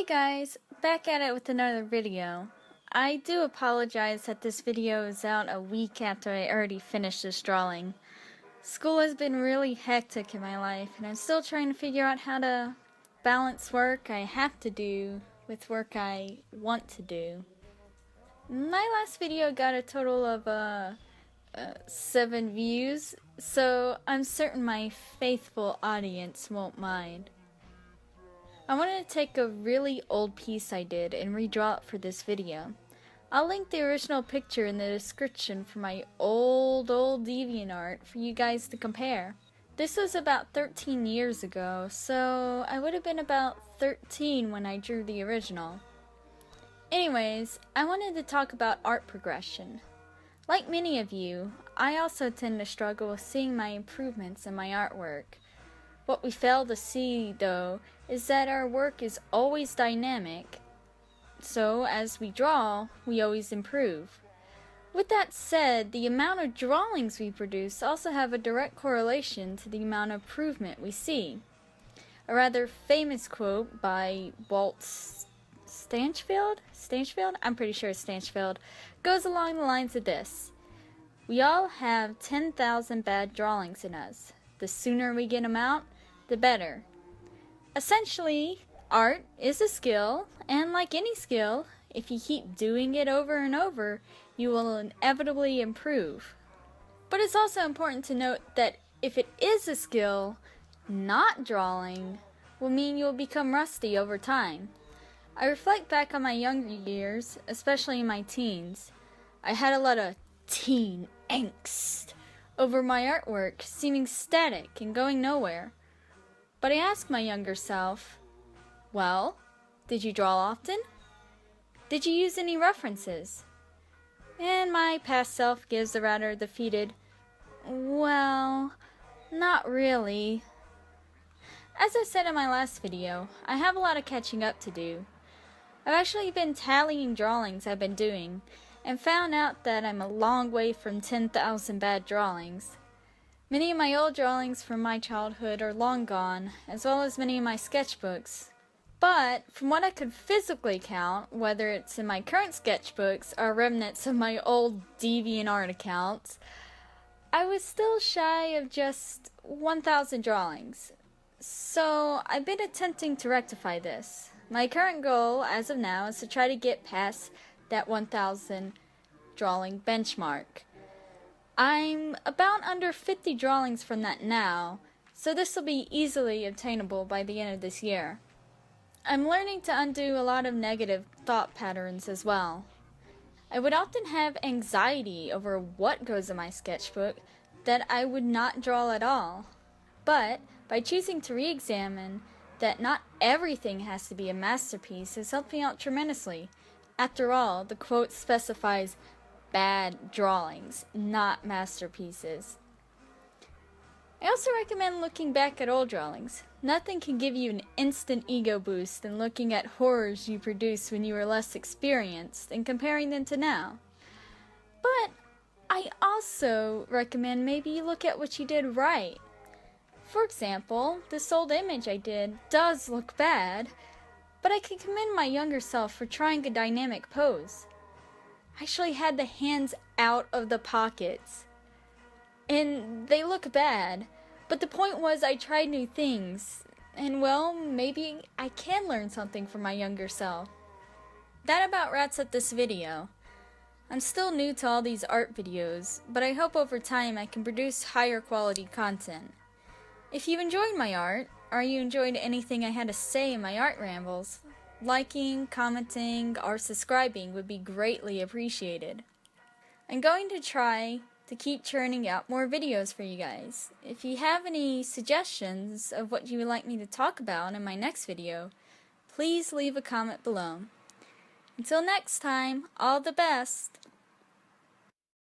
Hey guys, back at it with another video. I do apologize that this video is out a week after I already finished this drawing. School has been really hectic in my life, and I'm still trying to figure out how to balance work I have to do with work I want to do. My last video got a total of 7 views, so I'm certain my faithful audience won't mind. I wanted to take a really old piece I did and redraw it for this video. I'll link the original picture in the description for my old DeviantArt for you guys to compare. This was about 13 years ago, so I would have been about 13 when I drew the original. Anyways, I wanted to talk about art progression. Like many of you, I also tend to struggle with seeing my improvements in my artwork. What we fail to see, though, is that our work is always dynamic, so as we draw, we always improve. With that said, the amount of drawings we produce also have a direct correlation to the amount of improvement we see. A rather famous quote by Walt Stanchfield? I'm pretty sure it's Stanchfield, goes along the lines of this: "We all have 10,000 bad drawings in us. The sooner we get them out, the better." Essentially, art is a skill, and like any skill, if you keep doing it over and over, you will inevitably improve. But it's also important to note that if it is a skill, not drawing will mean you will become rusty over time. I reflect back on my younger years, especially in my teens. I had a lot of teen angst over my artwork seeming static and going nowhere. But I asked my younger self, well, did you draw often? Did you use any references? And my past self gives a rather defeated, well, not really. As I said in my last video, I have a lot of catching up to do. I've actually been tallying drawings I've been doing, and found out that I'm a long way from 10,000 bad drawings. Many of my old drawings from my childhood are long gone, as well as many of my sketchbooks. But from what I could physically count, whether it's in my current sketchbooks or remnants of my old DeviantArt accounts, I was still shy of just 1,000 drawings. So I've been attempting to rectify this. My current goal, as of now, is to try to get past that 1,000 drawing benchmark. I'm about under 50 drawings from that now, so this will be easily obtainable by the end of this year. I'm learning to undo a lot of negative thought patterns as well. I would often have anxiety over what goes in my sketchbook that I would not draw at all. But by choosing to re-examine that not everything has to be a masterpiece has helped me out tremendously. After all, the quote specifies bad drawings, not masterpieces. I also recommend looking back at old drawings. Nothing can give you an instant ego boost than looking at horrors you produced when you were less experienced and comparing them to now. But I also recommend maybe you look at what you did right. For example, this old image I did does look bad, but I can commend my younger self for trying a dynamic pose. I actually had the hands out of the pockets, and they look bad, but the point was I tried new things, and well, maybe I can learn something from my younger self. That about wraps up this video. I'm still new to all these art videos, but I hope over time I can produce higher quality content. If you enjoyed my art, or you enjoyed anything I had to say in my art rambles, liking, commenting, or subscribing would be greatly appreciated. I'm going to try to keep churning out more videos for you guys. If you have any suggestions of what you would like me to talk about in my next video, please leave a comment below. Until next time, all the best!